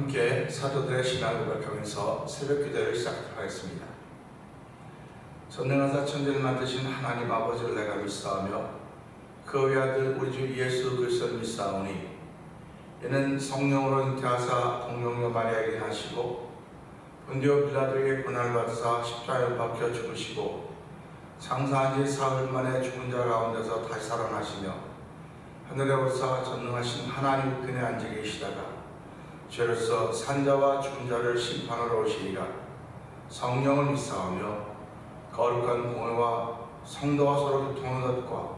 함께 사도들의 신앙을 고백하면서 새벽기도를 시작하도록 하겠습니다. 전능하사 천지를 만드신 하나님 아버지를 내가 믿사오며 그 외아들 우리 주 예수 그리스도를 믿사오니 이는 성령으로 잉태하사 동정녀 마리아에게 나시고 본디오 빌라도에게 고난을 받으사 십자가에 박혀 죽으시고 장사한 지 사흘 만에 죽은 자 가운데서 다시 살아나시며 하늘에 오르사 전능하신 하나님 편에 앉아 계시다가 죄로서 산자와 죽은 자를 심판하러 오시리라. 성령을 믿사오며 거룩한 공회와 성도와 서로 교통하는 것과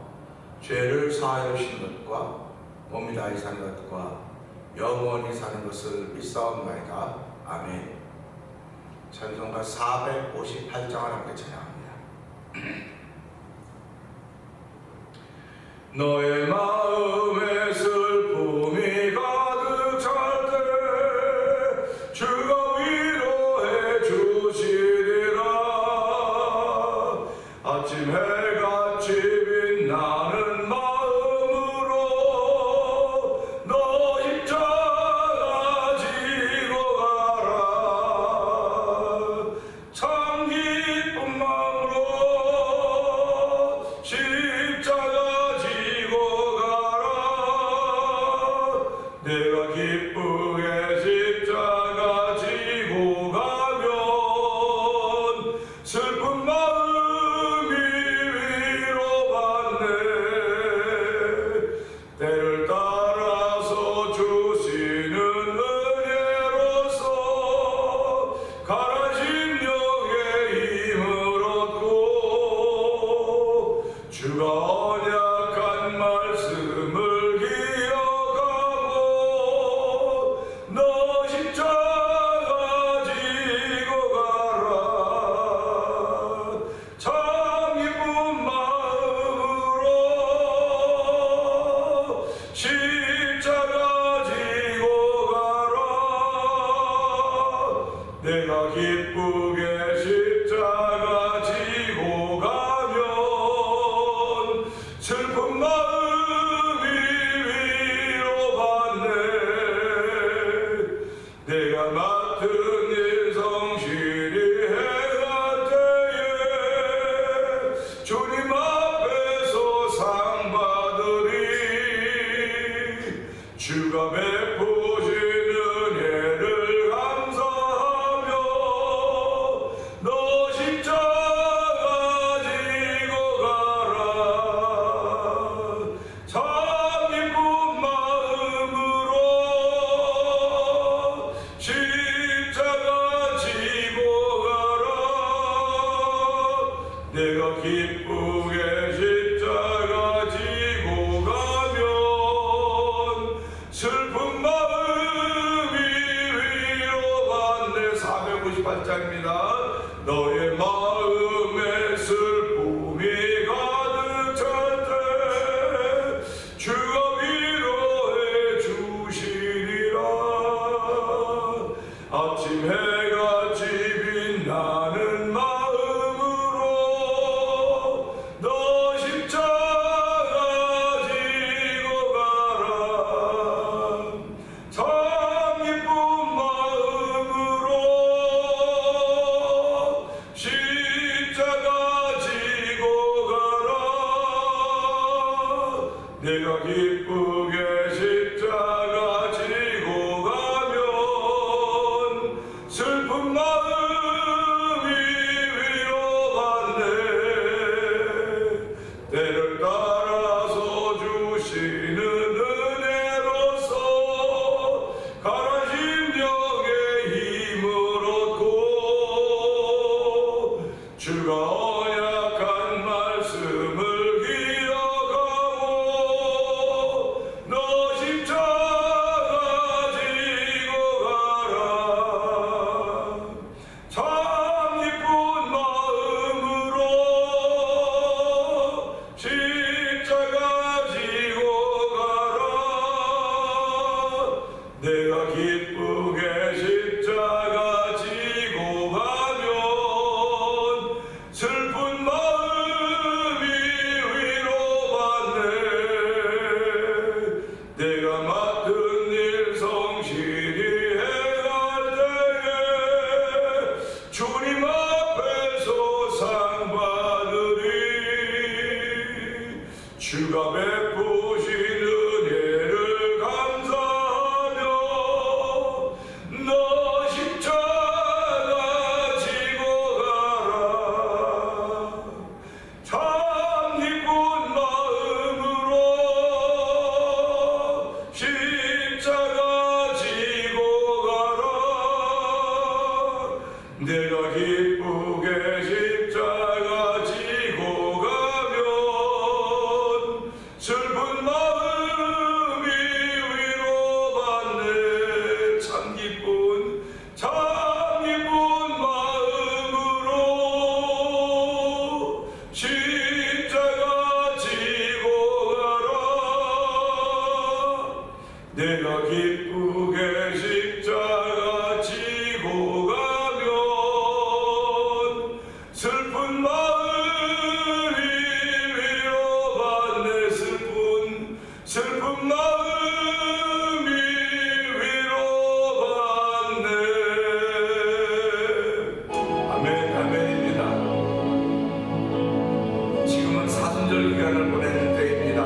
죄를 사하여 주시는 것과 몸이 다시 사는 것과 영원히 사는 것을 믿사옵나이다. 아멘. 찬송가 458장을 함께 찬양합니다. 너의 마음에 슬픔이 가득 찰 때 주가 위로해 주시리라. 아침 해같이 빛나는 마음으로 너 십자가 지고 가라. 참 기쁜 마음으로 십자가 지고 가라. 내가 기쁘게 십자가 지고 가면 슬픈 마음이 위로받네. 때를 따라서 주시는 은혜로서 가라진 영의 힘을 얻고 주가 언약한 말씀을 기억하고 너 십자가 지고 가라. 참 기쁜 마음으로 십자가 지고 가라. 내가 기쁘게 십자가 지고 가면 슬픈 마음이 위로받네. 내가 맡은 일 성실히 행할 때에 주님 앞에서 상 받으리. 주가 베푸신 은혜를 감사하며 너 십자가 지고 가라. 참 기쁜 마음으로 십자가 지고 가라. 내가 기쁘게 십자가 지고 가면 슬픈 마음이 위로받네. 458장입니다. 너의 마음에 슬픔이 가득 찰 때 주가 위로해 주시리라. 아침 해같이 빛나는 마음으로 너 십자가 지고 가라. 참 기쁜 마음으로 십자가 지고 가라. 내가 기쁘게 십자가 지고 가면 슬픈 내가 기쁘게 십자가 지고 가면 슬픈 마음이 위로받네. 참 기쁜 마음으로 십자가 지고 가라. 내가 기쁘게 십자가 지고 가면 슬픈 마음이 위로받네. 슬픈 마음이 위로받네. 아멘, 아멘입니다. 지금은 사순절 기간을 보내는 때입니다.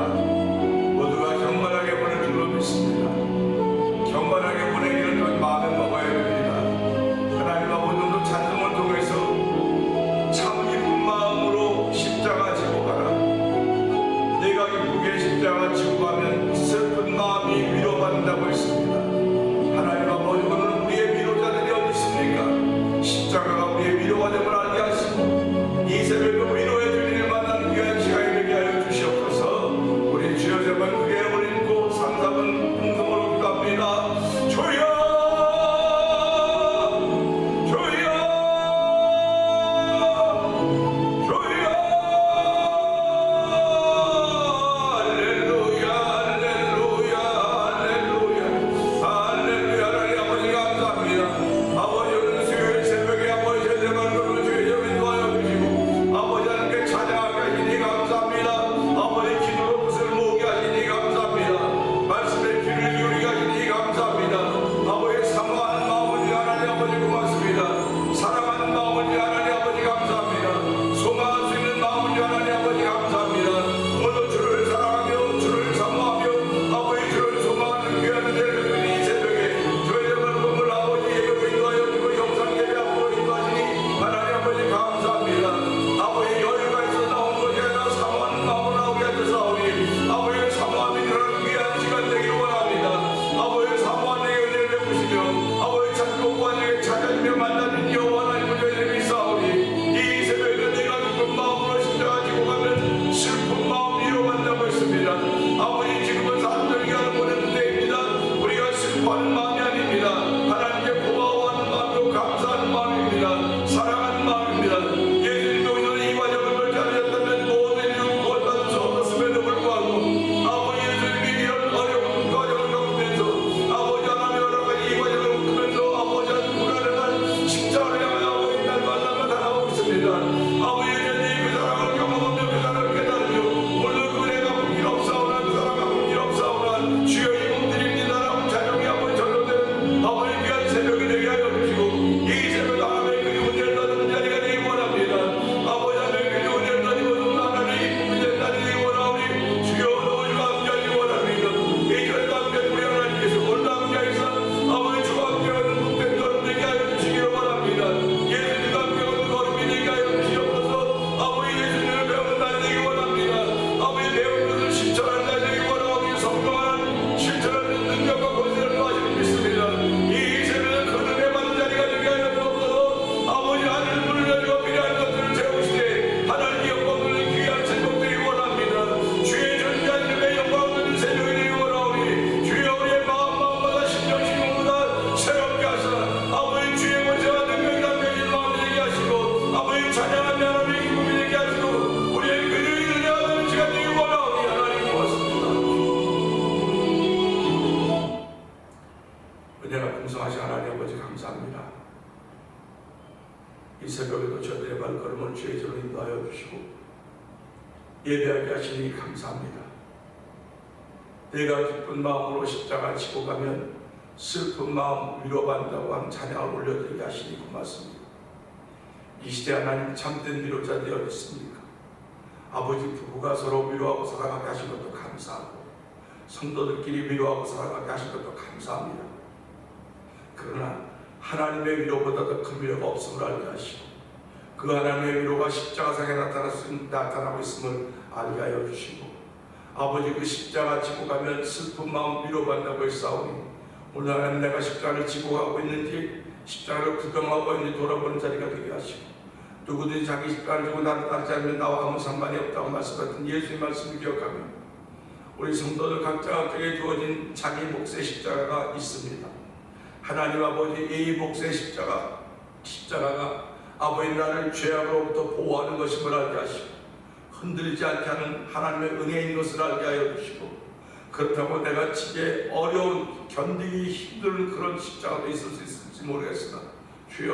모두가 경건하게 보낼 줄로 믿습니다. 경건하게 보내기를 마음에 먹어야 됩니다. 하나님 아버지도 찬송을 통해서 참 기쁜 마음으로 십자가 지고 가라. 내가 기쁘게 십자가 지고 가면 슬픈 마음이 위로받는다고 했습니다. 하나님 아버지, 오늘 우리의 위로자들이 어디 있습니까? 십자가가 우리의 위로가 됨을 알게 하시고 이 새벽에 위로해 주님을 만나는 귀한 시간이 되게 하여 주시옵소서. 우리 주여 제발 크게 올리고 3-4분 동성으로 기도합니다. 주여, 주여, 주여. 할렐루야, 할렐루야, 할렐루야, 할렐루야. 하나님 아버지 감사합니다. 아버지, 오늘 수요일 새벽에 아버지 제대로 말씀을 주의 좀 인도하여 주시고 아버지 하나님께 찬양하게 하시니 감사합니다. 아버지 기도로 뜻을 모으게 하시니 감사합니다. 말씀에 귀를 기울이게 하시니 감사합니다. 아버지 사모하는 마음을 위해 하나님 아버지 고맙습니다. 사랑하는 마음을 위해 하나님 아버지 감사합니다. 소망할 수 있는 마음을 위해 하나님 아버지 감사합니다. 오늘도 주를 사랑하며 주를 사모하며 아버지 주를 소망하는 귀한 은혜를 주니 이 새벽에 저희의 말씀을 아버지 예배로 인도하여 주고 영상 예배하고 인도하시니 하나님 아버지 감사합니다. 아버지 여유가 있어 나온 것이 아니라 사모하는 마음으로 나오게 하셨사오니 아버지 사모함이 드러나는 귀한 시간 되기를 원합니다. 아버지 사모한 내게 은혜를 베푸시며 아버지 찾고 구하는 찾아주며 만나는 여호와 하나님을 저희들 믿사오니 이 새벽에는 내가 기쁜 마음으로 십자가 지고 가면 슬픈 마음 위로받는다고 했습니다. 아버지 지금은 사순절 기간을 보내는 때입니다. 우리가 슬퍼하는 마음이 아닙니다. 하나님께 고마워하는 마음이고 감사하는 마음입니다. 사랑하는 마음입니다. 예수님도 오늘 이 과정을 걸지 않으셨다면 모든 이유 구원받을 수 없었음에도 불구하고 아버지 예수님이 이런 어려운 과정을 겪으면서 아버지 하나님 여러 가지 이 과정을 겪으면서 아버지 하나님 불안해할 십자가를 향하여 아버지 날 만나며 달아오고 있습니다. 아버지 예수님 그 사랑을 경험하며 그 사랑을 깨달으며 오늘 그 은혜가 품길 없사오나 그 사랑가 품길 없사오나 주여 이 몸드립니다라고 찬양이 아버지 절로되는 아버지 귀한 새벽이 되게 하여 주시고 이 새벽 하나님의 그 은혜를 받는 자리가 되기 원합니다. 아버지 하나님의 그 은혜를 받으면 하나님의 기쁨이 된 날이 되기 원하오니 주여 너희가 함께하기 원합니다. 이 절과 함께하는 우리 하나님께서 오늘도 함께하시사 아버지 주와 함께하는 복된 걸음 되게 하여 주시기를 원합니다. 예수님과 함께하는 걸음이 되게 하여 주시옵소서. 아버지 예수님을 배우는 날이 되기 원합니다. 아버지 배운 것을 실천하는 날이 되기 원하오니 성경하는 실천하는 능력과 권세를 도와주는 믿습니다. 이 새벽에 큰 은혜 받는 자리가 되게 하여 주옵소서. 아버지 하늘 문을 열고 필요한 것들을 채우시되 하나님의 영광을 귀한 새벽 되기 원합니다. 주의 존귀한 이름의 영광을 누린 새벽이 되기 원하오니 주여 우리의 마음마다 심령심령보다 새롭게 하사 아버지 주의 권세와 능력이 담겨진 마음이 되게 하시고 아버지 찬양하며 하나님의 기쁨이 되게 하시고 우리의 그들이 은혜하는 시간 되기 원하오니 하나님 고맙습니다. 은혜가 풍성하신 하나님 아버지 감사합니다. 이 새벽에도 저들의 발걸음을 주의 저로 인도하여 주시고 예배하게 하시니 감사합니다. 내가 기쁜 마음으로 십자가 지고 가면 슬픈 마음 위로받는다고 한 찬양을 올려드리게 하시니 고맙습니다. 이 시대 하나님 참된 위로자들이 어디 있습니까? 아버지 부부가 서로 위로하고 사랑하게 하신 것도 감사하고 성도들끼리 위로하고 사랑하게 하신 것도 감사합니다. 그러나 하나님의 위로보다 더 큰 위로가 없음을 알게 하시고 그 하나님의 위로가 십자가상에 나타나고 있음을 알게 하여 주시고 아버지 그 십자가 지고 가면 슬픈 마음 위로받는다고 했사오니 오늘 하나님 내가 십자가를 지고 가고 있는지 십자가를 구경하고 이제 돌아보는 자리가 되게 하시고, 누구든지 자기 십자가를 지고 나를 따르지 않으면 나와 아무 상관이 없다고 말씀하신 예수의 말씀을 기억하며 우리 성도들 각자에게 주어진 자기 몫의 십자가가 있습니다. 하나님 아버지, 이 몫의 십자가가 아버지 나를 죄악으로부터 보호하는 것임을 알게 하시고 흔들리지 않게 하는 하나님의 은혜인 것을 알게 하여 주시고, 그렇다고 내가 지게 어려운 견디기 힘든 그런 십자가도 있을 수 있을지 모르겠으나 주여,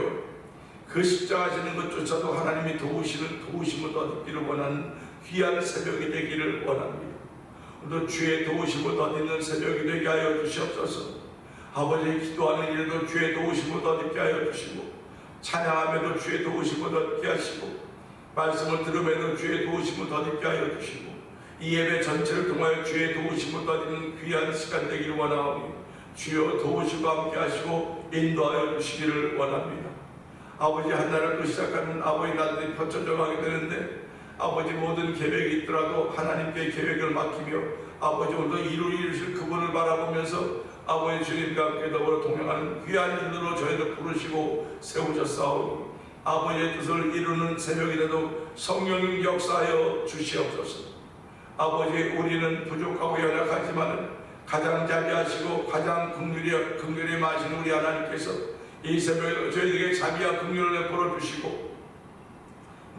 그 십자가 지는 것조차도 하나님이 도우심을 얻기를 원하는 귀한 새벽이 되기를 원합니다. 오늘도 주의 도우심을 얻는 새벽이 되게 하여 주시옵소서. 아버지, 기도하는 일에도 주의 도우심을 얻게 하여 주시고, 찬양하면도 주의 도우심을 얻게 하시고, 말씀을 들으면도 주의 도우심을 얻게 하여 주시고, 이 예배 전체를 통하여 주의 도우심을 얻는 귀한 시간 되기를 원하오니 주여 도우시고 함께 하시고 인도하여 주시기를 원합니다. 아버지, 한 나라를 또 시작하는 아버지 나들이 펼쳐져 가게 되는데, 아버지 모든 계획이 있더라도 하나님께 계획을 맡기며 아버지 오늘도 이루실 그분을 바라보면서 아버지 주님과 함께 더불어 동행하는 귀한 일들로 저희를 부르시고 세우셨사오니 아버지의 뜻을 이루는 새벽이라도 성령님 역사하여 주시옵소서. 아버지, 우리는 부족하고 연약하지만 가장 자비하시고 가장 긍휼히 마시는 우리 하나님께서 이 새벽에 저희에게 자비와 긍휼을 베풀어 주시고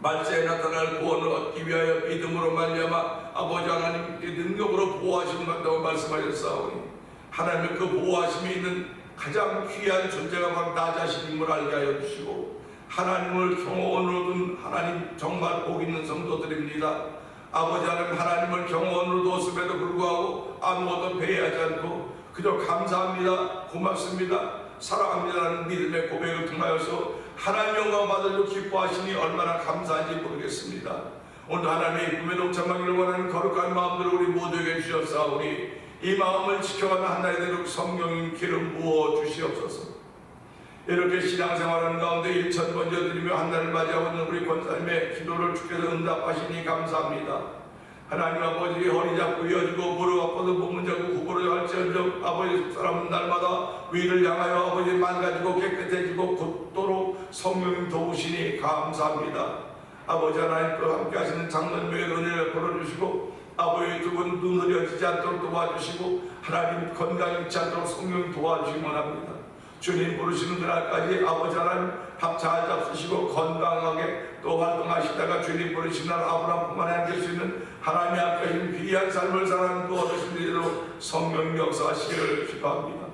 말세에 나타날 구원을 얻기 위하여 믿음으로 말미암아 아버지 하나님께 능력으로 보호하심을 받다고 말씀하셨사오니 하나님의 그 보호하심이 있는 가장 귀한 존재가 바로 나 자신임을 알게 하여 주시고, 하나님을 경호원으로 둔 하나님 정말 복 있는 성도들입니다. 아버지 하나님, 하나님을 경호원으로 두었음에도 불구하고 아무것도 배회하지 않고 그저 감사합니다, 고맙습니다, 사랑합니다라는 믿음의 고백을 통하여서 하나님 영광 받으려 기뻐하시니 얼마나 감사한지 모르겠습니다. 오늘 하나님의 이쁨에 동참하기를 원하는 거룩한 마음들을 우리 모두에게 주셨사오니 이 마음을 지켜가는 한날이 되도록 성령님 기름 부어 주시옵소서. 이렇게 신앙생활하는 가운데 일천 번져드리며 한날을 맞이하고 있는 우리 권사님의 기도를 주께서 응답하시니 감사합니다. 하나님 아버지, 허리 잡고 이어지고 무릎 아파도 몸은 잡고 구부러져 할지언정 아버지 사람은 날마다 위를 향하여 아버지 맑아지고 깨끗해지고 곧도록 성령님 도우시니 감사합니다. 아버지 하나님과 함께 하시는 장로님의 은혜를 벌어주시고 아버지 두 분 눈 흐려지지 않도록 도와주시고 하나님 건강 잃지 않도록 성령님 도와주시기 원합니다. 주님 부르시는 그날까지 아버지 하나님 밥 잘 잡수시고 건강하게 또 활동하시다가 주님 부르시는 날 아브라함뿐만 아니라 될 수 있는 하나님의 앞에 있는 귀한 삶을 사는 그 어르신들로 성령 역사하시기를 기도합니다.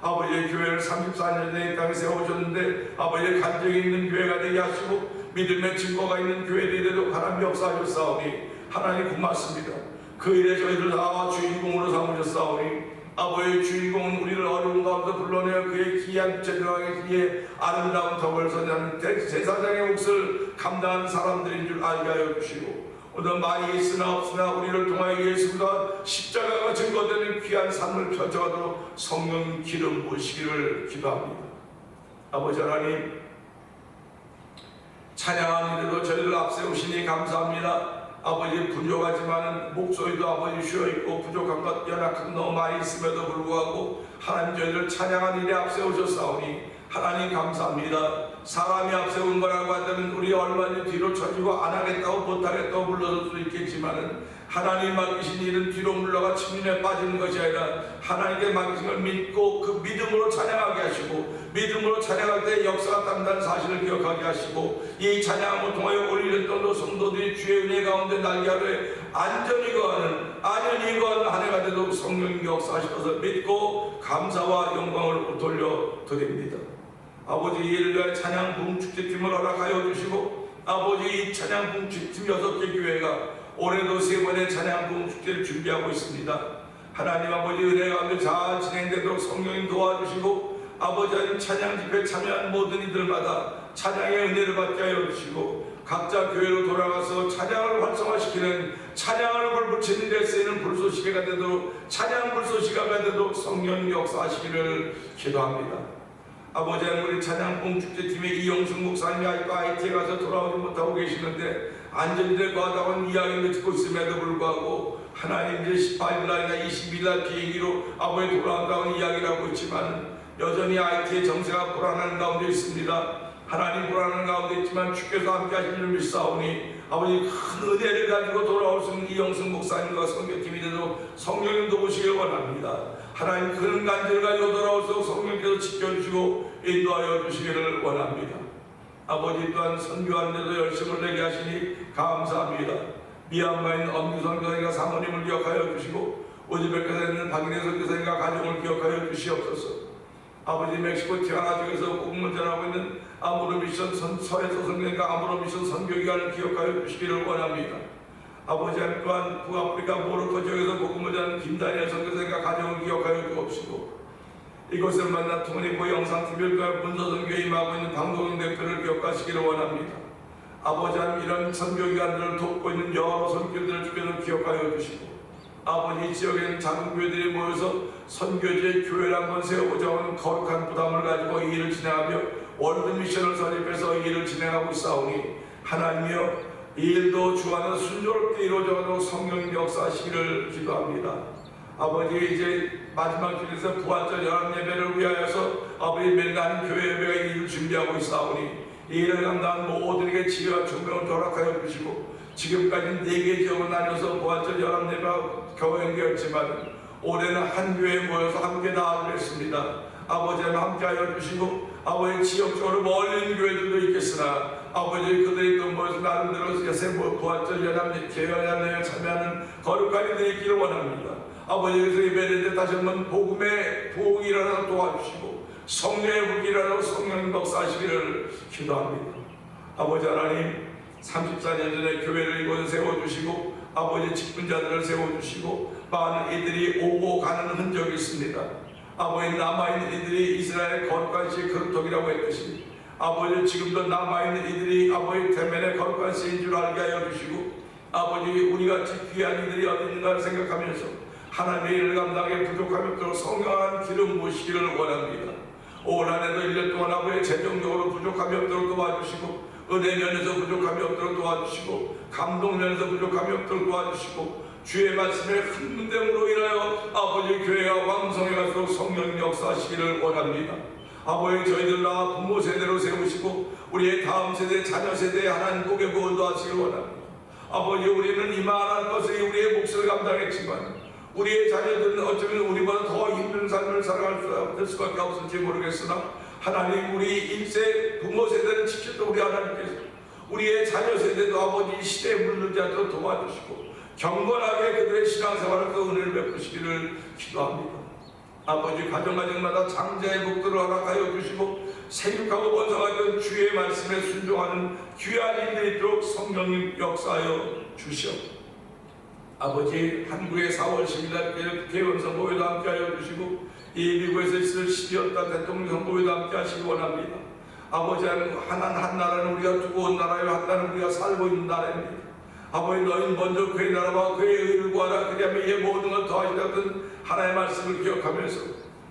아버지의 교회를 34년 전에 이 땅에 세워주셨는데 아버지의 간증이 있는 교회가 되게 하시고 믿음의 증거가 있는 교회들이 되도록 하나님 역사하셨사오니 하나님 고맙습니다. 그 일에 저희를 다 주인공으로 삼으셨사오니 아버지의 주인공은 우리를 어려운 가운데 불러내어 그의 귀한 제정하기에 아름다운 덕을 선하는 제사장의 몫을 감당하는 사람들인 줄 알게 하여 주시고, 오늘 많이 있으나 없으나 우리를 통하여 예수가 십자가가 증거되는 귀한 삶을 펼쳐가도록 성령 기름 부으시기를 기도합니다. 아버지 하나님, 찬양하는 일에도 저희를 앞세우시니 감사합니다. 아버지, 부족하지만 목소리도 아버지 쉬어있고 부족한 것 연약한 것 너무 많이 있음에도 불구하고 하나님 저희를 찬양하는 일에 앞세우셨사오니 하나님 감사합니다. 사람이 앞세운 거라고 한다면 우리 얼마나 뒤로 처지고 안 하겠다고 못하겠다고 물러설 수도 있겠지만 하나님 맡기신 일은 뒤로 물러가 측면에 빠지는 것이 아니라 하나님께 맡기신 걸 믿고 그 믿음으로 찬양하게 하시고 믿음으로 찬양할 때 역사가 딴다는 사실을 기억하게 하시고 이 찬양을 통하여 우리 또한 성도들이 주의 은혜 가운데 날개하되 안전히 거하는 한 해가 되도록 성령 역사하셔서 믿고 감사와 영광을 돌려드립니다. 아버지, 이를 위하여 찬양 부흥축제팀을 허락하여 주시고 아버지, 이 찬양 부흥축제팀 6개 교회가 올해도 3번의 찬양 부흥축제를 준비하고 있습니다. 하나님 아버지, 은혜 가운데 잘 진행되도록 성령님 도와주시고 아버지 하나님 찬양 집회에 참여한 모든 이들마다 찬양의 은혜를 받게 하여 주시고 각자 교회로 돌아가서 찬양을 활성화시키는 찬양을 불붙이는 데 쓰이는 불쏘시개가 되도록 찬양 불쏘시개가 되도록 성령 역사하시기를 기도합니다. 아버지 하나님, 우리 찬양 부흥축제팀의 이영숙 목사님이 아직도 IT에 가서 돌아오지 못하고 계시는데 안전지대 과다원 이야기를 듣고 있음에도 불구하고 하나님 이제 18일날이나 20일날 비행기로 아버지 돌아온다는 이야기를 하고 있지만 여전히 IT의 정세가 불안한 가운데 있습니다. 하나님 불안한 가운데 있지만 주께서 함께 하실 줄 믿사오니 아버지 큰 은혜를 가지고 돌아올 수 있는 이영승 목사님과 선교팀이 되도록 성령님 도우시길 원합니다. 하나님 큰 간절을 가지고 돌아올수록 성령께서 지켜주시고 인도하여 주시기를 원합니다. 아버지 또한 선교하는 데도 열심을 내게 하시니 감사합니다. 미얀마에 있는 엄규선 교사님과 사모님을 기억하여 주시고 우즈베크에 있는 박인혜 선교사님과 가정을 기억하여 주시옵소서. 아버지 멕시코 티하나 쪽에서 복음을 전하고 있는 아무로 미션 서해서 선교회가 아무로 미션 선교기관을 기억하여 주시기를 원합니다. 아버지 또한 북아프리카 모로코 지역에서 복음을 전하는 김다니엘 선교사님과 가정을 기억하여 주옵시고 이곳을 만나 통일보 영상TV를 통해 문서선교에 임하고 있는 방송영 대표를 기억하시기를 원합니다. 아버지 하나님 이런 선교기관들을 돕고 있는 여러 선교들을 주께서 기억하여 주시고 아버지 지역에는 작은 교회들이 모여서 선교지의 교회를 한번 세워보자 하는 거룩한 부담을 가지고 이 일을 진행하며 월드미션을 설립해서 이 일을 진행하고 있사오니 하나님이여 이 일도 주 안에서 순조롭게 이루어져가도록 성령 역사하시기를 기도합니다. 아버지 이제 마지막 주일에서 부활절 연합예배를 위하여서 아버지 멜란 교회 예배가 이 일을 준비하고 있사오니 이 일을 감당한 모두에게 지혜와 총명을 허락하여 주시고 지금까지는 4개 지역으로 나뉘어서 부활절 연합예배가 경연되었지만 올해는 한 교회에 모여서 함께 나아가기로 했습니다. 아버지 하나님 함께하여 주시고 아버지 지역적으로 멀리 있는 교회들도 있겠으나 아버지 그들이 또 모여서 나름대로 요새 부활절 연합예배에 참여하는 거룩한 이들이 있기를 원합니다. 아버지께서 예배를 때 다시 한번 복음의 부흥이 일어나서 도와주시고 성령의 불이 일어나고 성령 역사하시기를 기도합니다. 아버지 하나님 34년 전에 교회를 이곳에 세워주시고 아버지 직분자들을 세워주시고 많은 이들이 오고 가는 흔적이 있습니다. 아버지 남아있는 이들이 이스라엘의 거룩한 시의 그릇독이라고 했듯이 아버지 지금도 남아있는 이들이 아버지 대면의 거룩한 시인 줄 알게 하여 주시고 아버지 우리같이 귀한 이들이 어디 있는가를 생각하면서 하나님의 일을 감당하기 부족함이 없도록 성령한 기름 부으시기를 원합니다. 올 한해도 1년 동안 아버지 재정적으로 부족함이 없도록 도와주시고 은혜 면에서 부족함이 없도록 도와주시고 감동 면에서 부족함이 없도록 도와주시고 주의 말씀의 흔듦으로 인하여 아버지 교회가 왕성해 갈수록 성령 역사하시기를 원합니다. 아버지 저희들 나 부모 세대로 세우시고 우리의 다음 세대 자녀 세대에 하나님 복의 구원도 하시기를 원합니다. 아버지 우리는 이만한 것을 우리의 몫을 감당했지만 우리의 자녀들은 어쩌면 우리보다 더 힘든 삶을 살아갈 수밖에 없을지 모르겠으나 하나님 우리 1세 부모 세대를 지켰던 우리 하나님께서 우리의 자녀 세대도 아버지 시대에 물들지 않도록 도와주시고 경건하게 그들의 신앙생활을 그 은혜를 베푸시기를 기도합니다. 아버지 가정마다 장자의 복들을 허락하여 주시고 생육하고 번성하던 주의 말씀에 순종하는 귀한 일들이 있도록 성령님 역사하여 주시옵소서. 아버지 한국의 4월 10일 개헌선거에도 함께하여 주시고 이 미국에서 있을 12월달 대통령 선거에도 함께하시기 원합니다. 아버지 한 나라는 우리가 두고 온 나라요 한 나라는 우리가 살고 있는 나라입니다. 아버지 너희 먼저 그의 나라와 그의 의를 구하라 그리하면 이 모든 것 더하시다던 하나의 말씀을 기억하면서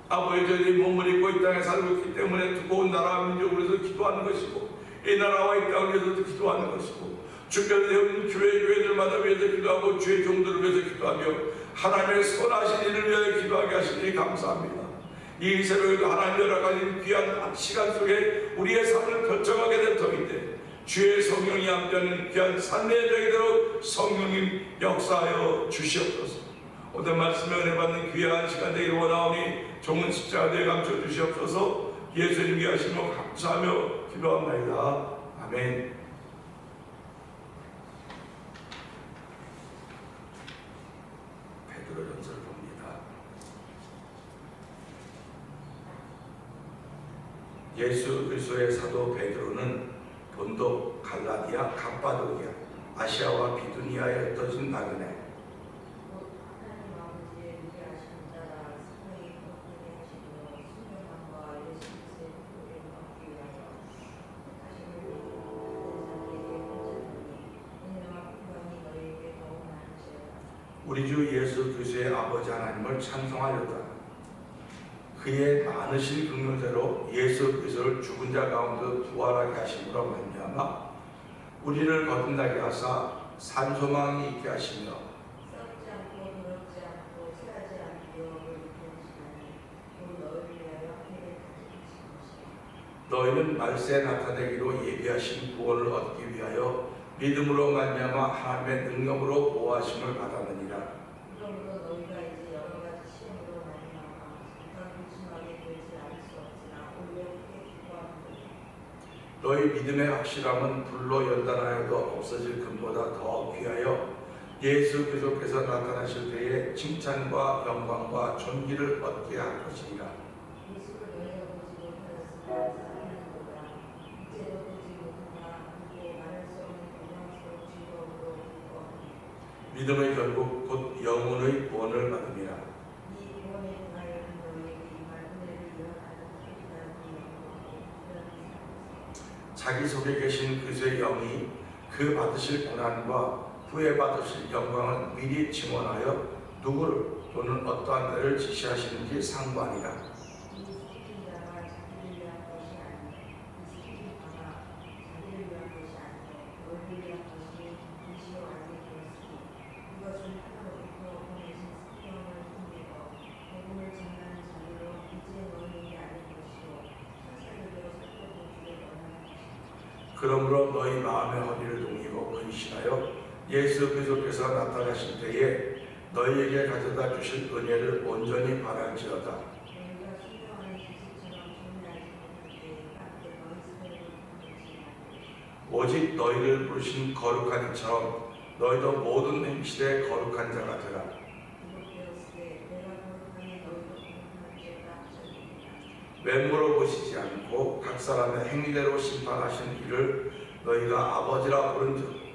아버지 저희 몸을 입고 이 땅에 살고 있기 때문에 두고 온 나라와 민족을 위해서 기도하는 것이고 이 나라와 이 땅을 위해서도 기도하는 것이고 주께서 세우는 교회들마다 위해서 기도하고 주의 종들을 위해서 기도하며 하나님의 선하신 일을 위하여 기도하게 하시니 감사합니다. 이 새벽에도 하나님 허락하신 귀한 시간 속에 우리의 삶을 결정하게 될 터인데 주의 성령이 함께하는 귀한 삶의 적이 되도록 성령님 역사하여 주시옵소서. 오늘 말씀에 은혜 받는 귀한 시간 되기를 원하오니 종은 십자가에 감춰 주시옵소서. 예수님 위하시며 감사하며 기도합니다. 아멘. 베드로전서를 봅니다. 예수 그리스도의 사도 베드로는 본도, 갈라디아, 갑바도기아, 아시아와 비두니아에 흩어진 나그네 우리 주 예수 그리스도의 아버지 하나님을 찬송하려다. 그의 많으신 긍휼대로 예수 그리스도를 죽은 자 가운데 부활하게 하심으로 말미암아 우리를 거듭나게 하사 산소망이 있게 하시며 썩지 않고 더럽지 않고 쇠하지 않게 영을 입히시나니 곧 너희를 위하여 회개케 너희는 말세에 나타내기로 예비하신 구원을 얻기 위하여 믿음으로 말미암아 하나님의 능력으로 보호하심을 받았느니라. 그러므로 너희가 이제 여러 가지 시험으로 말미암아 불순하게 되지 않을 수 없으나 오히려 크게 기뻐하느니라. 너희 믿음의 확실함은 불로 연단하여도 없어질 금보다 더 귀하여 예수 그리스도께서 나타나실 때에 칭찬과 영광과 존귀를 얻게 할 것이니라. 예수를 너희가 보지 못하였으나 사랑하는도다. 이제도 보지 못하나 보고 말할 수 없는 영광스러운 즐거움으로 기뻐하느니라. 믿음의 결국 곧 영혼의 구원을 받음이라. 이 구원에 대하여 너희에게 임할 은혜를 예언하는 소리가 영광하고 특별한 사랑이라. 자기 속에 계신 그리스도의 영이 그 받으실 고난과 후에 받으실 영광을 미리 증언하여 누구를 또는 어떠한 때를 지시하시는지 상관이라. 이 시킨 자가 자기를 위한 것이 아니요 이 시킨 자가 자기를 위한 것이 아니요 너희를 위한 것이 임시로 알게 되었으니 이것은 하나로부터 보내신 성령을 힘입어 복음을 전하는 자들로 이제 너희에게 알린 것이요 천사들로 살펴본 주의 원하는 것이니라. 그러므로 너희 마음의 허리를 동이고 근신하여 예수 그리스도께서 나타나실 때에 너희에게 가져다 주실 은혜를 온전히 바랄지어다. 너희가 순종하는 지식처럼 준비하지 못할 때에 함께 너희 사이를 통하지 않고 오직 너희를 부르신 거룩한 이처럼 너희도 모든 행실에 거룩한 자가 되라. 기록되었으되 내가 거룩하니 너희도 거룩한 죄가 합쳐지리라. 외모로 보시지 않고 각 사람의 행위대로 심판하신 이를 너희가 아버지라 부른즉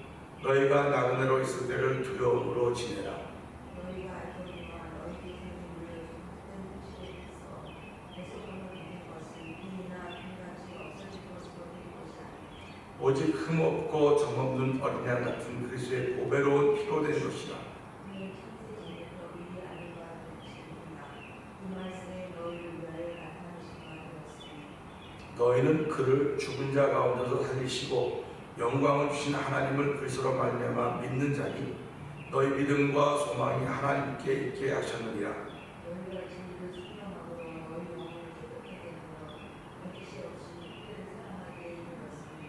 너희가 나그네로 있을 때를 두려움으로 지내라. 너희가 알거니와 너희께서 물려준 헛된 행실에서 대속함을 받는 것은 이나 금같이 없어질 것으로 된 것이 아니라 오직 흠없고 점없는 어린 양 같은 그리스도의 보배로운 피로 된 것이라. 그는 창세전부터 미리 아는 바 되시니라. 이 말씀에 너희를 위하여 나타나신 바 되었으니 너희는 그를 죽은 자 가운데서 살리시고 영광을 주신 하나님을 그리스도로 말미암아 믿는 자니 너희 믿음과 소망이 하나님께 있게 하셨느니라. 너희가 진리를 순종함으로 너희 영혼을 깨끗하게 하여 거짓이 없이 그를 사랑하게 이르렀으니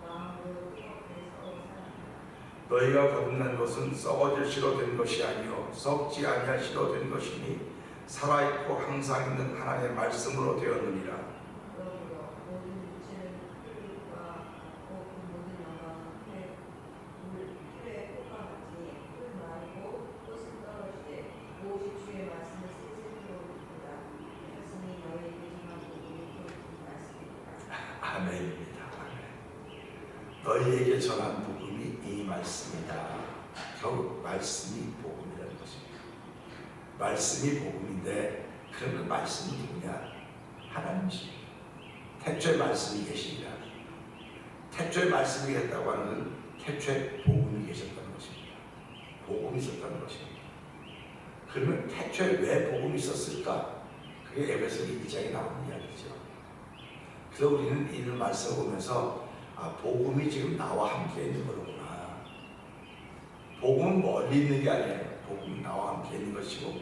마음으로 뜨겁게 서로 사랑하라. 너희가 거듭난 것은 썩어질 씨로 된 것이 아니요 썩지 아니할 씨로 된 것이니 살아있고 항상 있는 하나님의 말씀으로 되었느니라. 그러므로 모든 육체는 흙과 같고 그 모든 영광은 풀의 꽃과 같으니 풀은 마르고 꽃은 떨어지되 오직 주의 말씀을 세세토록 이루라. 이것은 너희에게 전한 복음이 이 말씀이니라. 아멘입니다. 아멘. 너희에게 전한 복음이 이 말씀이다. 결국 말씀이 복음이라는 것입니다. 말씀이 복음인데 그러면 그 말씀이 누구냐? 하나님이십니다. 태초에 말씀이 계시니라. 태초에 말씀이 계셨다고 하는 것은 태초에 복음이 계셨다는 것입니다. 복음이 있었다는 것입니다. 그러면 태초에 왜 복음이 있었을까? 그게 에베소 2장에 나오는 이야기죠. 그래서 우리는 이 말씀을 보면서 복음이 지금 나와 함께 있는 거구나. 복음은 멀리 있는 게 아니에요. 복음은 나와 함께 있는 것이고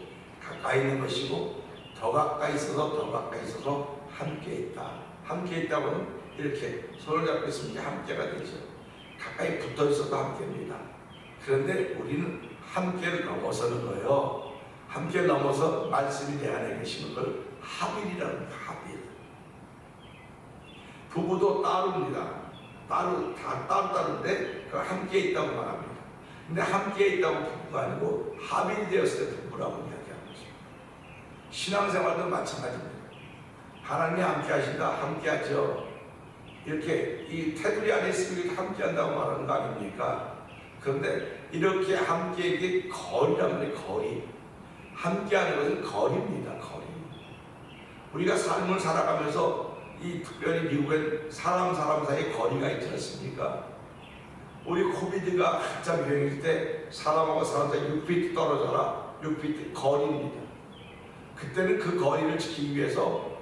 가까이 있는 것이고 더 가까이 있어서 함께 있다. 함께 있다고는 이렇게 손을 잡고 있으면 함께가 되죠. 가까이 붙어 있어도 함께입니다. 그런데 우리는 함께를 넘어서는 거예요. 함께를 넘어서 말씀이 내 안에 계시는 걸 합일이라는 거예요. 합일. 부부도 따로입니다. 따로인데 함께 있다고 말합니다. 근데 함께 있다고 부부가 아니고 합일되었을 때 부부라고 이야기하는 것입니다. 신앙생활도 마찬가지입니다. 하나님이 함께 하신다, 함께 하죠. 이렇게 이 테두리 안에 있으면 함께 한다고 말하는 거 아닙니까? 그런데 이렇게 함께 이게 거리란 말이에요. 거리. 함께 하는 것은 거리입니다. 거리. 우리가 삶을 살아가면서 이 특별히 미국엔 사람 사이에 거리가 있지 않습니까? 우리 코비드가 한참 유행일 때 사람하고 사람 사이 6피트 떨어져라. 6피트 거리입니다. 그때는 그 거리를 지키기 위해서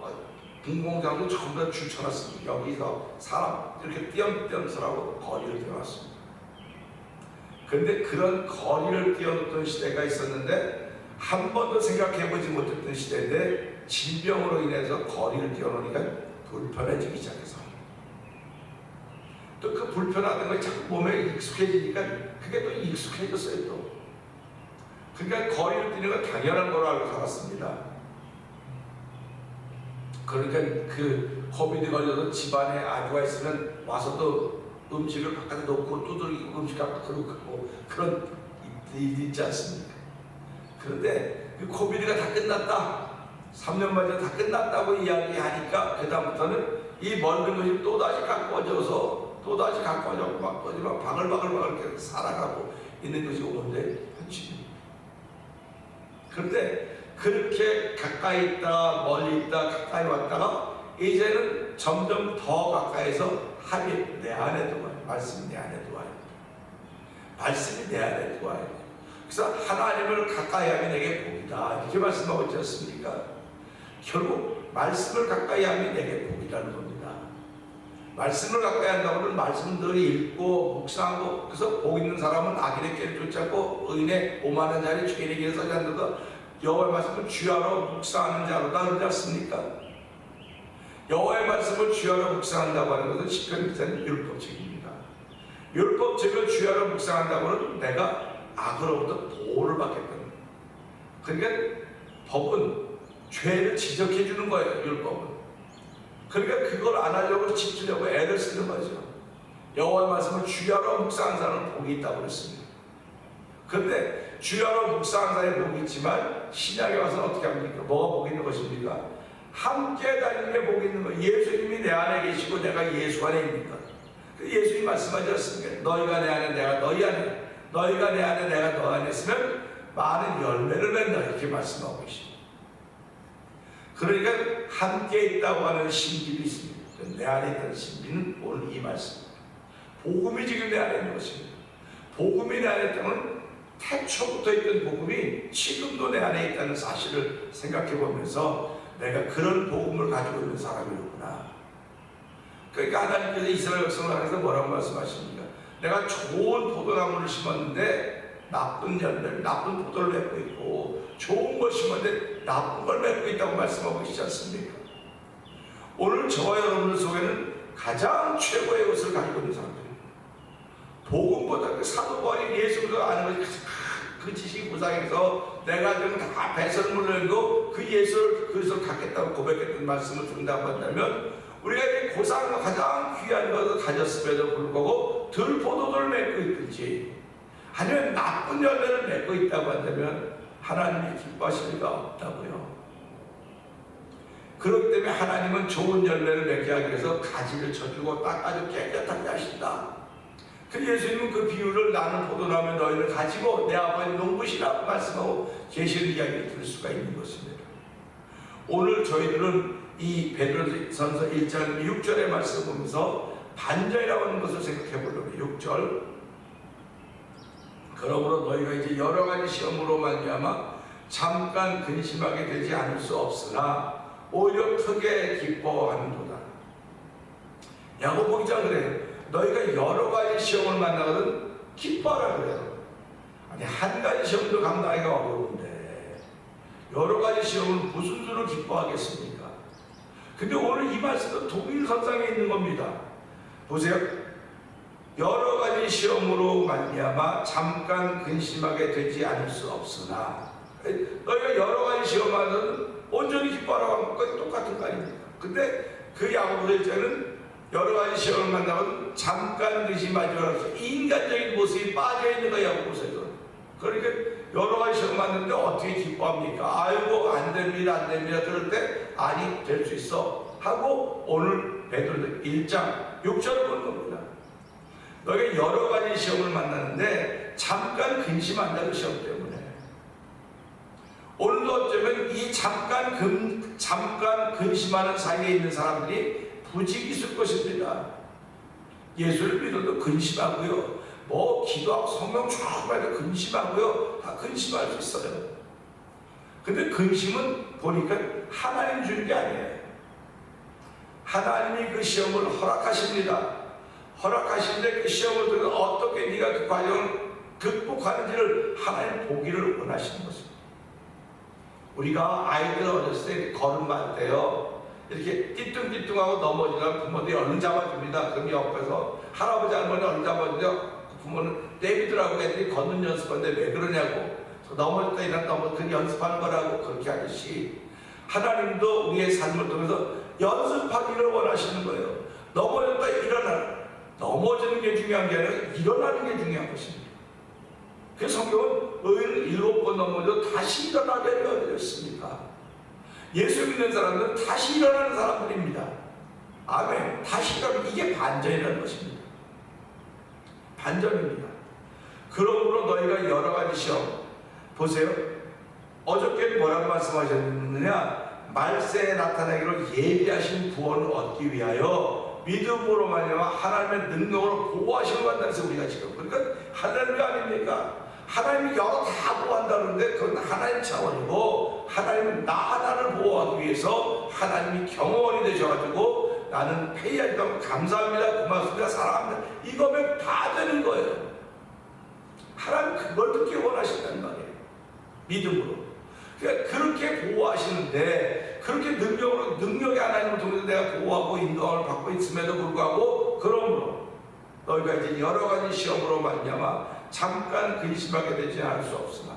공공장소 전부 다 줄쳐놨습니다. 여기서 사람 이렇게 띄엄띄엄 서라고 거리를 띄워놨습니다. 그런데 그런 거리를 띄워놓던 시대가 있었는데 한 번도 생각해보지 못했던 시대인데 질병으로 인해서 거리를 띄워놓으니까 불편해지기 시작해서 또 그 불편하던 거 자꾸 몸에 익숙해지니까 그게 또 익숙해졌어요. 또 그러니까 거리를 뛰는 건 당연한 거로 알고 살았습니다. 그러니까 그 코비드 걸려서 집안에 아주가 있으면 와서 또 음식을 바깥에 놓고 두드리고 음식 갖고 그러고 그런 일이 있지 않습니까? 그런데 그 코비드가 다 끝났다, 3년 만에 다 끝났다고 이야기하니까 그 다음부터는 이 멀던 것이 또다시 가까워져서 또다시 가까워져서 막 바글바글 이렇게 살아가고 있는 것이 오는데 현실입니다. 그런데 그렇게 가까이 있다가 멀리 있다가 가까이 왔다가 이제는 점점 더 가까이서 합이 내 안에 들어와요. 말씀이 내 안에 들어와요. 말씀이 내 안에 들어와요. 그래서 하나님을 가까이 하면 내게 복이다, 이렇게 말씀하고 있지 않습니까? 결국 말씀을 가까이 하면 내게 복이라는 겁니다. 말씀을 가까이 한다고는 말씀을 늘 읽고 묵상하고, 그래서 복 있는 사람은 악인의 길을 쫓지 않고 의인의 오만한 자리 죄인의 길에 서지 않는다. 여호와의 말씀을 주야로 묵상하는 자로다, 그러지 않습니까? 여호와의 말씀을 주야로 묵상한다고 하는 것은 시편 기사는 율법책입니다. 율법책을 주야로 묵상한다고는 내가 악으로부터 보호를 받겠다는 거예요. 그러니까 법은 죄를 지적해 주는 거예요. 율법은. 그러니까 그걸 안 하려고 지키려고 애를 쓰는 거죠. 여호와의 말씀을 주야로 묵상하는 사람은 복이 있다고 그랬습니다. 그런데 주야로 묵상하는 사람이 복이 있지만 신약에 와서는 어떻게 합니까? 뭐가 복이 있는 것입니까? 함께 다니는 게 복이 있는 거예요. 예수님이 내 안에 계시고 내가 예수 안에 있는 것. 예수님이 말씀하지 않습니까? 너희가 내 안에 내가 너희 안에, 너희가 내 안에 내가 너 안에 있으면 많은 열매를 맺는다, 이렇게 말씀하고 계십니다. 그러니까 함께 있다고 하는 신비도 있습니다. 내 안에 있다는 신비는 오늘 이 말씀입니다. 복음이 지금 내 안에 있는 것입니다. 복음이 내 안에 있다면 태초부터 있던 복음이 지금도 내 안에 있다는 사실을 생각해 보면서 내가 그런 복음을 가지고 있는 사람이로구나. 그러니까 하나님께서 이스라엘 백성을 향해서 뭐라고 말씀하십니까? 내가 좋은 포도나무를 심었는데 나쁜 열매를, 나쁜 포도를 맺고 있고, 좋은 걸 심었는데 나쁜 걸 맺고 있다고 말씀하고 계시지 않습니까? 오늘 저와 여러분들 속에는 가장 최고의 것을 가지고 있는 사람들입니다. 복음보다 그 사도 바울이 예수를 아는 것이 그 지식이 구상해서 내가 좀 다 배설물을 열고 그 예수를 그리스도를 갖겠다고 고백했던 말씀을 듣는다고 한다면, 우리가 이 고상과 가장 귀한 것을 가졌음에도 불구하고 들포도를 맺고 있든지 아니면 나쁜 열매를 맺고 있다고 한다면 하나님이 기뻐하실 리가 없다고요. 그렇기 때문에 하나님은 좋은 열매를 맺게 하기 위해서 가지를 쳐주고 닦아주고 깨끗하게 하신다. 그 예수님은 그 비유를 나는 포도나무 너희를 가지고 내 아버지 농부시라고 말씀하고 계시는 이야기를 들을 수가 있는 것입니다. 오늘 저희들은 이 베드로전서 1장 6절의 말씀을 보면서 반전이라고 하는 것을 생각해 보려면 6절, 그러므로 너희가 이제 여러 가지 시험으로 말미암아 잠깐 근심하게 되지 않을 수 없으나 오히려 크게 기뻐하는도다. 야고보 기자는 그래요. 너희가 여러 가지 시험을 만나거든 기뻐하라 그래요. 아니, 한 가지 시험도 감당하기가 어려운데 여러 가지 시험은 무슨 수로 기뻐하겠습니까? 근데 오늘 이 말씀은 동일선상에 있는 겁니다. 보세요. 여러 가지 시험으로 말미암아 잠깐 근심하게 되지 않을 수 없으나, 너희가 여러 가지 시험하면 온전히 기뻐하라고 하는 것과 똑같은 거 아닙니까? 근데 그 야고보서 1장은 여러 가지 시험을 만나면 잠깐 근심하지 말아서 인간적인 모습이 빠져있는 거야, 야고보서에서. 그러니까 여러 가지 시험 만났는데 어떻게 기뻐합니까? 아이고 안 됩니다 그럴 때 아니 될 수 있어 하고 오늘 베드로전서 1장 6절을 보는 겁니다. 너희가 여러 가지 시험을 만나는데 잠깐 근심한다, 그 시험 때문에. 오늘도 어쩌면 이 잠깐 근심하는 사이에 있는 사람들이 부직이 있을 것입니다. 예수를 믿어도 근심하고요, 뭐 기도하고 성경 쭉 봐도 근심하고요, 다 근심할 수 있어요. 근데 근심은 보니까 하나님 주는 게 아니에요. 하나님이 그 시험을 허락하십니다. 허락하시는데 그 시험을 들어 어떻게 네가 그 과정을 극복하는지를 하나님 보기를 원하시는 것입니다. 우리가 아이들 어렸을 때 걸음마 때요, 이렇게 띠뚱띠뚱하고 넘어지면 부모들이 얼른 잡아줍니다. 그럼 옆에서 할아버지 할머니 얼른 잡아주죠. 부모는 내비두라고 애들이 걷는 연습하는데 왜 그러냐고. 넘어졌다 일어났다 그 연습하는 거라고. 그렇게 하듯이 하나님도 우리의 삶을 통해서 연습하기를 원하시는 거예요. 넘어졌다 일어나. 넘어지는 게 중요한 게 아니라 일어나는 게 중요한 것입니다. 그래서 성경은 너희는 7번 넘어져 다시 일어나게 되었습니다. 예수 믿는 사람들은 다시 일어나는 사람들입니다. 아멘. 다시 일어나는, 이게 반전이라는 것입니다. 반전입니다. 그러므로 너희가 여러 가지 시험 보세요. 어저께 뭐라고 말씀하셨느냐? 말세에 나타나기로 예비하신 구원을 얻기 위하여 믿음으로 말미암아 하나님의 능력으로 보호하시는 것이다. 그래서 우리가 지금 그러니까 하나님이 아닙니까? 하나님이 여러 다 보호한다는데 그건 하나님 차원이고, 하나님은 나 하나를 보호하기 위해서 하나님이 경호원이 되셔가지고 나는 회의하니까 감사합니다, 고맙습니다, 사랑합니다, 이거면 다 되는 거예요. 하나님 그걸 듣기 원하신다는 말이에요. 믿음으로. 그러니까 그렇게 보호하시는데, 그렇게 능력의 하나님을 통해서 내가 보호하고 인도함을 받고 있음에도 불구하고, 그러므로 너희가 이제 여러 가지 시험으로 말미암아 잠깐 근심하게 되지 않을 수 없으나,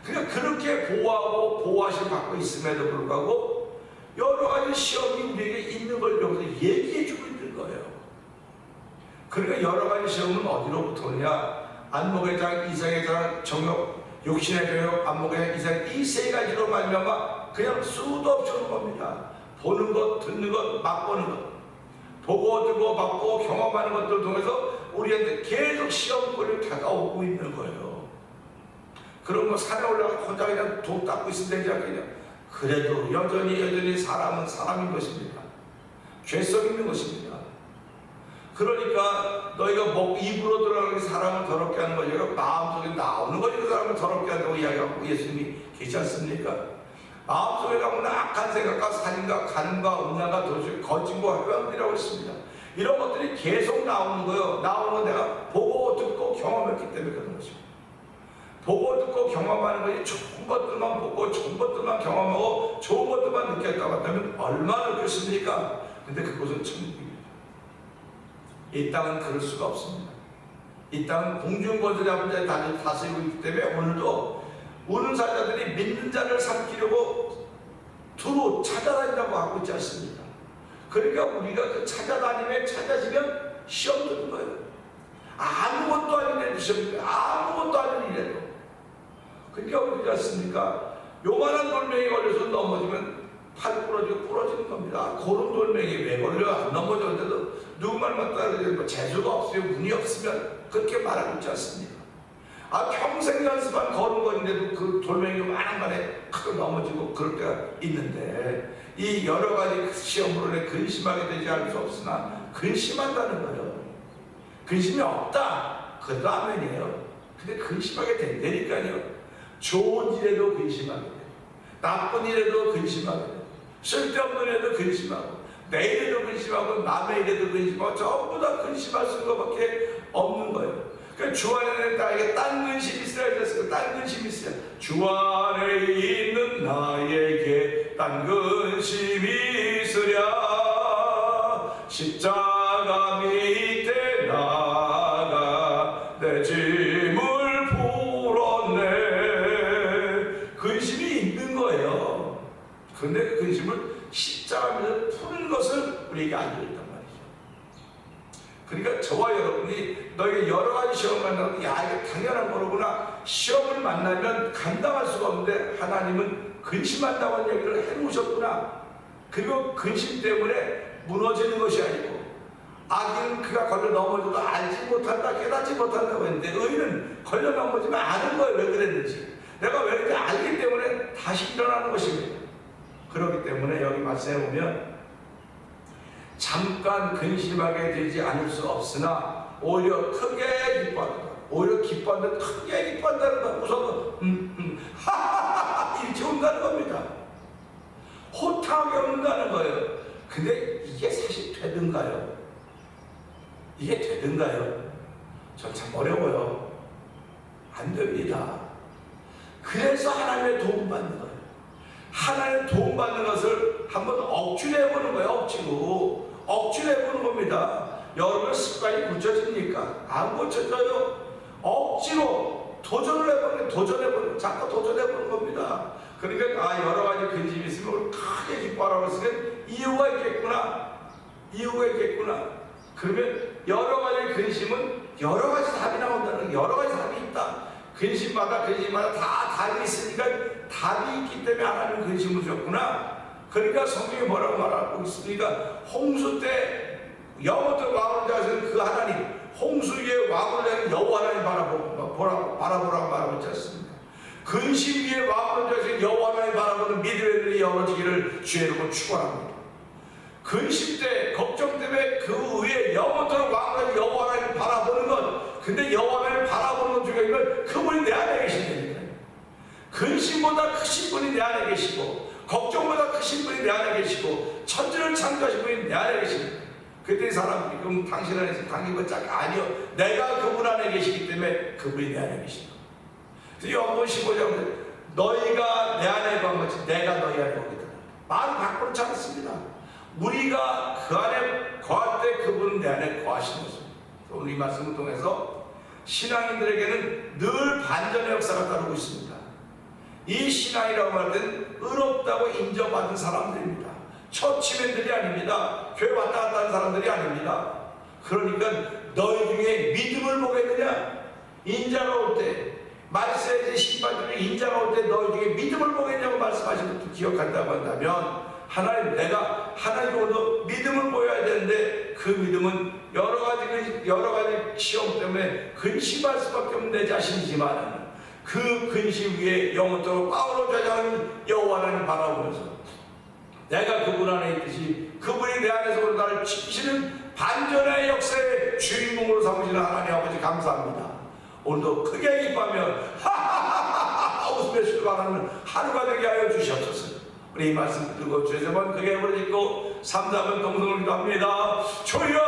그러니까 그렇게 보호하고 보호하심을 받고 있음에도 불구하고 여러 가지 시험이 우리에게 있는 걸 여기서 얘기해주고 있는 거예요. 그러니까 여러 가지 시험은 어디로부터 오냐? 안목의 장, 이성의 장, 정욕, 육신의 정욕, 안목의 이성, 이 세 가지로 말미암아 그냥 수도 없이 오는 겁니다. 보는 것, 듣는 것, 맛보는 것, 보고 듣고 맛보고 경험하는 것들을 통해서 우리한테 계속 시험거리를 다가오고 있는 거예요. 그런 거 산에 올라가 혼자 그냥 도 닦고 있으면 되지 않겠냐? 그래도 여전히 사람은 사람인 것입니다. 죄성 있는 것입니다. 그러니까 너희가 입으로 들어가는 사람을 더럽게 하는 거죠. 마음속에 나오는 거지 그 사람을 더럽게 한다고 이야기하고 예수님이 계시지 않습니까? 마음속에 가면 악한 생각과 살인과 간음과 음란과 도둑, 거짓과 회방들이라고 했습니다. 이런 것들이 계속 나오는 거예요. 나오는 건 내가 보고 듣고 경험했기 때문에 그런 것입니다. 보고 듣고 경험하는 것이 좋은 것들만 보고 좋은 것들만 경험하고 좋은 것들만 느꼈다고 한다면 얼마나 좋겠습니까? 근데 그것은 천국입니다. 이 땅은 그럴 수가 없습니다. 이 땅은 공중권세 잡은 자의 다리를 다스리고 있기 때문에 오늘도 우는사자들이 믿는 자를 삼키려고 두루 찾아다닌다고 하고 있지 않습니까? 그러니까 우리가 그 찾아지면 시험 드는 거예요. 아무것도 아닌 일에도 시험입니다. 아무것도 아닌 일에도. 그러니까 그렇지 않습니까? 요만한 돌멩이 걸려서 넘어지면 팔 부러지는 겁니다. 그런 돌멩이 왜 걸려? 안 넘어졌는데도 누구만 따르면 재수가 없으면 운이 없으면 그렇게 말하고 있지 않습니까? 평생 연습한 걸음걸인데도 그 돌멩이가 많은간에 크게 넘어지고 그럴 때가 있는데, 이 여러 가지 시험으로 근심하게 되지 않을 수 없으나 근심한다는 거예요. 근심이 없다, 그것도 아멘이에요. 근데 근심하게 된다니까요. 좋은 일에도 근심하게 돼요. 나쁜 일에도 근심하게 돼요. 쓸데없는 일에도 근심하고, 내 일에도 근심하고, 남의 일에도 근심하고, 전부 다 근심할 수 있는 것밖에 없는 거예요. 그 주 안에 나에게 딴 근심이 있어야 됐어요. 딴 근심이 있어요. 주 안에 있는 나에게 딴 근심이 있으랴. 십자가 밑에 나가 내 짐을 풀었네. 근심이 있는 거예요. 그런데 그 근심을 십자가 밑에 푸는 것을 우리에게 알려줬단 말이에요. 그러니까 저와 여러분이 너에게 여러 가지 시험을 만나면 야, 이게 당연한 거로구나. 시험을 만나면 감당할 수가 없는데 하나님은 근심한다고 얘기를 해놓으셨구나. 그리고 근심 때문에 무너지는 것이 아니고, 악인은 그가 걸려 넘어져도 알지 못한다, 깨닫지 못한다고 했는데 의인은 걸려 넘어지면 아는 거예요. 왜 그랬는지. 내가 왜 그런지 알기 때문에 다시 일어나는 것입니다. 그렇기 때문에 여기 말씀해 보면 잠깐 근심하게 되지 않을 수 없으나 오히려 크게 기뻐한다. 오히려 기뻐한다, 크게 기뻐한다는 거. 무서워. 하하하 이렇게 온다는 겁니다. 호탕하게 온다는 거예요. 근데 이게 사실 되든가요? 이게 되든가요? 전 참 어려워요. 안 됩니다. 그래서 하나님의 도움 받는 거예요. 하나님 도움 받는 것을 한번 억지로 해보는 거예요. 억지로 해보는 겁니다. 여러분 습관이 고쳐집니까? 안 고쳐져요. 억지로 도전해보는 자꾸 도전해보는 겁니다. 그러니까 여러 가지 근심이 있으면 크게 기뻐하라고 했으면 이유가 있겠구나. 그러면 여러 가지 근심은 여러 가지 답이 나온다는, 여러 가지 답이 있다. 근심마다 다 답이 있으니까 답이 있기 때문에 하나님 근심을 줬구나. 그러니까 성경이 뭐라고 말하고 있습니까? 홍수 때 영원토록 왕을 자시는 그 하나님, 홍수 위에 왕을 내는 여호와 하나님 바라보라고 말하고 있지 않습니까? 근심 위에 왕을 자시는 여호와 하나님 바라보는 믿음의 눈이 열어지기를 주의 이름으로 축원합니다. 근심 때, 걱정 때문에 그 위에 영원토록 왕을 여호와 하나님 바라보는 것, 근데 여호와 하나님 바라보는 것 중에 있는 그분이 내 안에 계신다니까요. 근심보다 크신 분이 내 안에 계시고, 걱정보다 크신 분이 내 안에 계시고, 천지를 창조하신 분이 내 안에 계십니다. 그때 사람들이 그럼 당신 안에 있으면 당신 것짝이 아니요, 내가 그분 안에 계시기 때문에 그분이 내 안에 계십니다. 그래서 요한복음 15장 너희가 내 안에 거한 것이 내가 너희 안에 거기다. 말을 바꾸지 않습니다. 우리가 그 안에 거할 때 그분은 내 안에 거하시는 것입니다. 오늘 이 말씀을 통해서 신앙인들에게는 늘 반전의 역사가 따르고 있습니다. 이 신앙이라고 할 때는 의롭다고 인정받은 사람들입니다. 처치맨들이 아닙니다. 교회 왔다 갔다 하는 사람들이 아닙니다. 그러니까 너희 중에 믿음을 보겠느냐? 인자가 올 때, 말세의 심판중에 인자가 올 때 너희 중에 믿음을 보겠냐고 말씀하신 것도 기억한다고 한다면, 하나님, 내가 하나님으로 믿음을 보여야 되는데 그 믿음은 여러 가지 시험 때문에 근심할 수밖에 없는 내 자신이지만 그 근심 위에 영원토록 바울로 저장하는 여호와 하나님 바라보면서 내가 그분 안에 있듯이 그분이 내 안에서 나를 지키시는 반전의 역사의 주인공으로 삼으시는 하나님 아버지 감사합니다. 오늘도 크게 기뻐하며 하하하하 웃으며 출발하는 하루가 되게 하여 주시옵소서. 우리 이 말씀 듣고 주의 번 크게 부르짖고 3, 4번 동성을 기도합니다. 주여